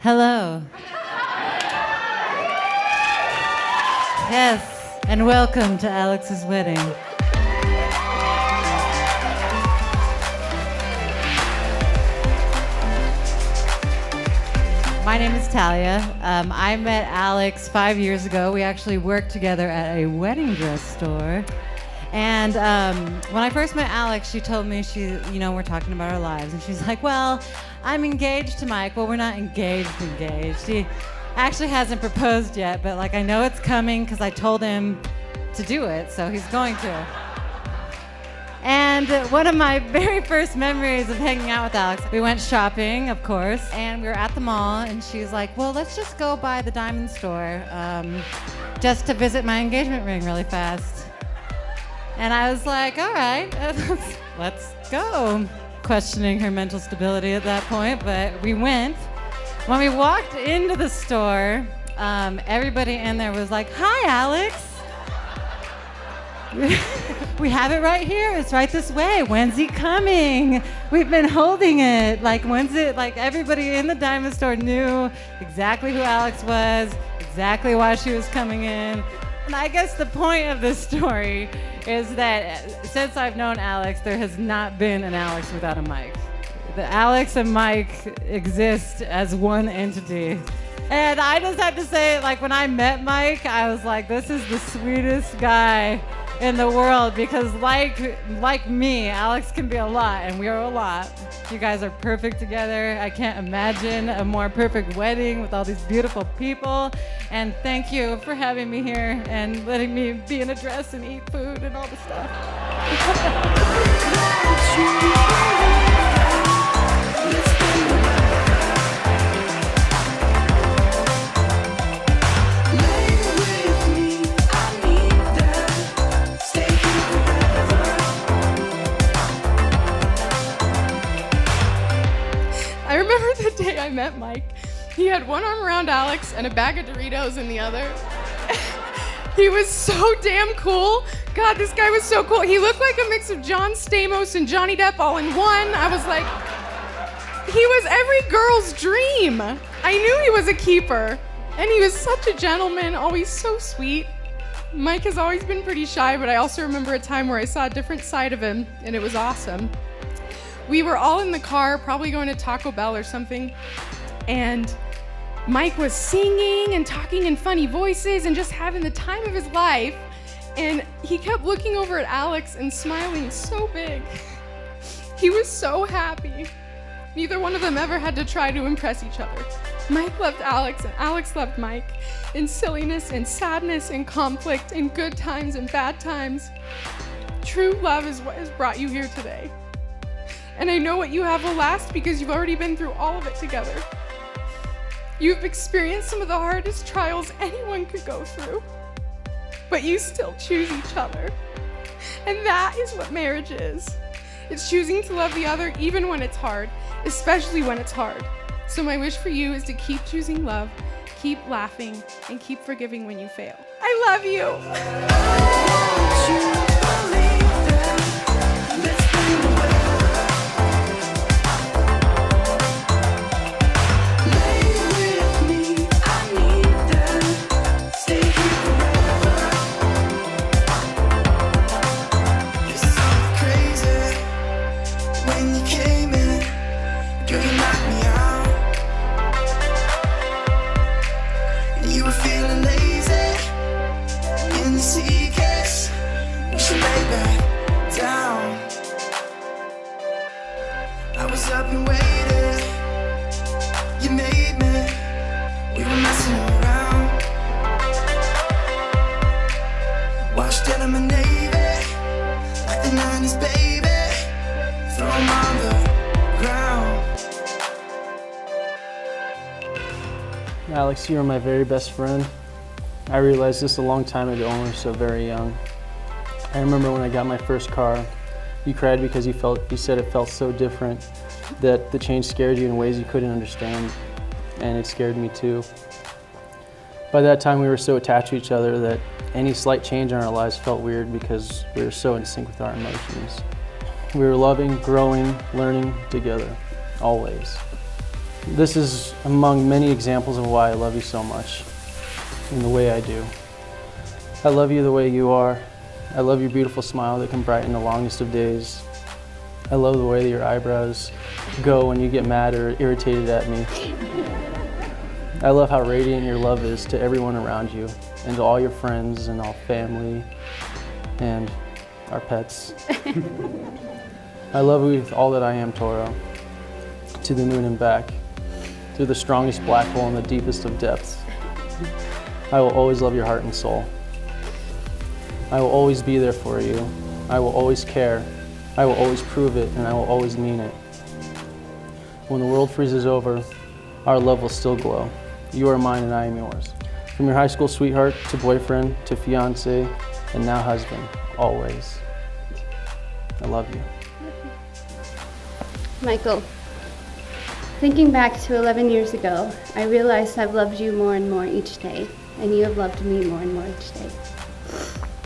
Hello. Yes, and welcome to Alex's wedding. My name is Talia. I met Alex 5 years ago. We actually worked together at a wedding dress store. And when I first met Alex, she told me, we're talking about our lives. And she's like, well, I'm engaged to Mike. Well, we're not engaged. He actually hasn't proposed yet, but I know it's coming because I told him to do it, so he's going to. And one of my very first memories of hanging out with Alex, we went shopping, of course, and we were at the mall, and she's like, well, let's just go by the diamond store just to visit my engagement ring really fast. And I was like, all right, let's go. Questioning her mental stability at that point, but we went. When we walked into the store, everybody in there was like, hi, Alex. We have it right here. It's right this way. When's he coming? We've been holding it. When's it? Everybody in the diamond store knew exactly who Alex was, exactly why she was coming in. And I guess the point of this story is that since I've known Alex, there has not been an Alex without a Mike. The Alex and Mike exist as one entity. And I just have to say, when I met Mike, I was like, this is the sweetest guy in the world, because like me, Alex can be a lot, and we are a lot. You guys are perfect together. I can't imagine a more perfect wedding with all these beautiful people. And thank you for having me here and letting me be in a dress and eat food and all the stuff. I remember the day I met Mike. He had one arm around Alex and a bag of Doritos in the other. He was so damn cool. God, this guy was so cool. He looked like a mix of John Stamos and Johnny Depp all in one. I was like, he was every girl's dream. I knew he was a keeper. And he was such a gentleman, always so sweet. Mike has always been pretty shy, but I also remember a time where I saw a different side of him, and it was awesome. We were all in the car, probably going to Taco Bell or something, and Mike was singing and talking in funny voices and just having the time of his life, and he kept looking over at Alex and smiling so big. He was so happy. Neither one of them ever had to try to impress each other. Mike loved Alex, and Alex loved Mike, in silliness and sadness and conflict, in good times and bad times. True love is what has brought you here today. And I know what you have will last because you've already been through all of it together. You've experienced some of the hardest trials anyone could go through, but you still choose each other. And that is what marriage is. It's choosing to love the other even when it's hard, especially when it's hard. So my wish for you is to keep choosing love, keep laughing, and keep forgiving when you fail. I love you. Alex, you are my very best friend. I realized this a long time ago when we were so very young. I remember when I got my first car, you cried because you said it felt so different, that the change scared you in ways you couldn't understand, and it scared me too. By that time, we were so attached to each other that any slight change in our lives felt weird because we were so in sync with our emotions. We were loving, growing, learning together, always. This is among many examples of why I love you so much, in the way I do. I love you the way you are. I love your beautiful smile that can brighten the longest of days. I love the way that your eyebrows go when you get mad or irritated at me. I love how radiant your love is to everyone around you, and to all your friends and all family and our pets. I love you with all that I am, Toro, to the moon and back, through the strongest black hole and the deepest of depths. I will always love your heart and soul. I will always be there for you. I will always care. I will always prove it, and I will always mean it. When the world freezes over, our love will still glow. You are mine and I am yours. From your high school sweetheart to boyfriend to fiance and now husband, always. I love you. Michael, thinking back to 11 years ago, I realized I've loved you more and more each day, and you have loved me more and more each day.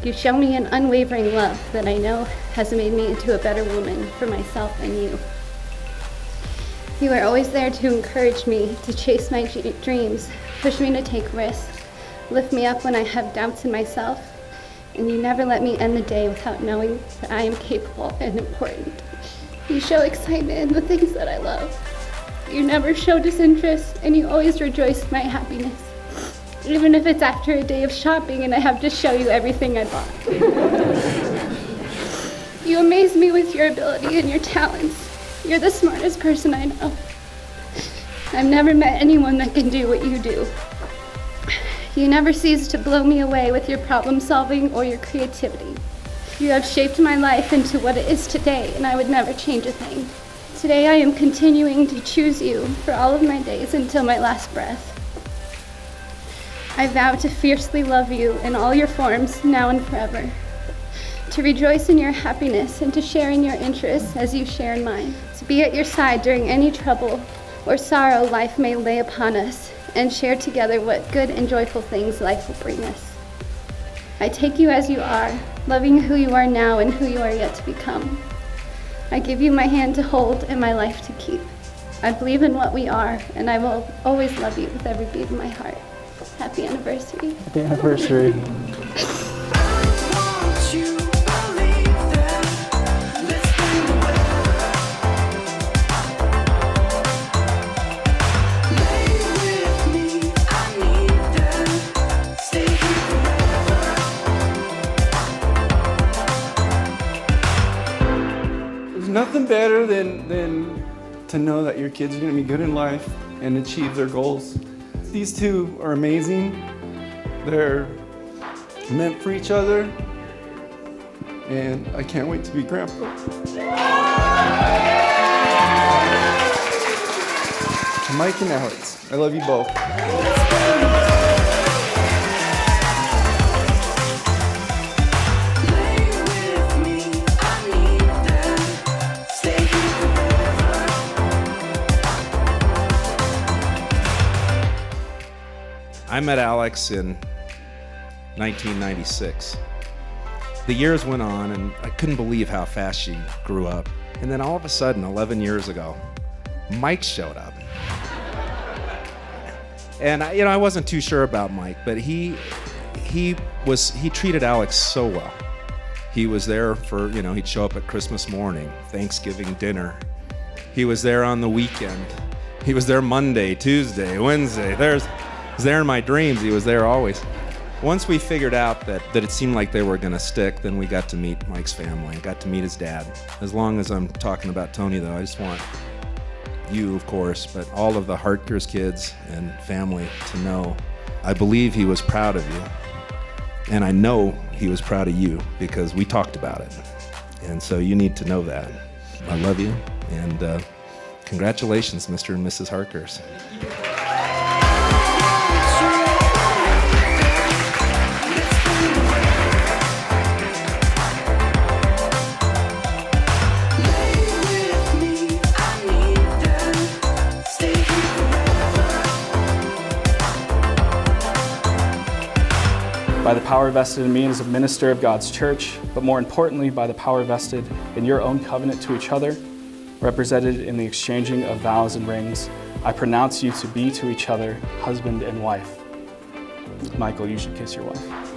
You show me an unwavering love that I know has made me into a better woman for myself and you. You are always there to encourage me to chase my dreams, push me to take risks, lift me up when I have doubts in myself, and you never let me end the day without knowing that I am capable and important. You show excitement in the things that I love. You never show disinterest, and you always rejoice in my happiness. Even if it's after a day of shopping and I have to show you everything I bought. You amaze me with your ability and your talents. You're the smartest person I know. I've never met anyone that can do what you do. You never cease to blow me away with your problem solving or your creativity. You have shaped my life into what it is today, and I would never change a thing. Today I am continuing to choose you for all of my days until my last breath. I vow to fiercely love you in all your forms, now and forever. To rejoice in your happiness and to share in your interests as you share in mine. To be at your side during any trouble or sorrow life may lay upon us, and share together what good and joyful things life will bring us. I take you as you are, loving who you are now and who you are yet to become. I give you my hand to hold and my life to keep. I believe in what we are, and I will always love you with every beat of my heart. Happy anniversary. Happy anniversary. There's nothing better than to know that your kids are going to be good in life and achieve their goals. These two are amazing. They're meant for each other, and I can't wait to be grandpa. Mike and Alex, I love you both. I met Alex in 1996. The years went on, and I couldn't believe how fast she grew up. And then all of a sudden, 11 years ago, Mike showed up. And I wasn't too sure about Mike, but he treated Alex so well. He was there for, he'd show up at Christmas morning, Thanksgiving dinner. He was there on the weekend. He was there Monday, Tuesday, Wednesday, Thursday. He was there in my dreams. He was there always. Once we figured out that it seemed like they were going to stick, then we got to meet Mike's family. I got to meet his dad. As long as I'm talking about Tony, though, I just want you, of course, but all of the Hartkers kids and family to know I believe he was proud of you. And I know he was proud of you because we talked about it. And so you need to know that. I love you, and congratulations, Mr. and Mrs. Hartkers. By the power vested in me as a minister of God's church, but more importantly, by the power vested in your own covenant to each other, represented in the exchanging of vows and rings, I pronounce you to be to each other husband and wife. Michael, you should kiss your wife.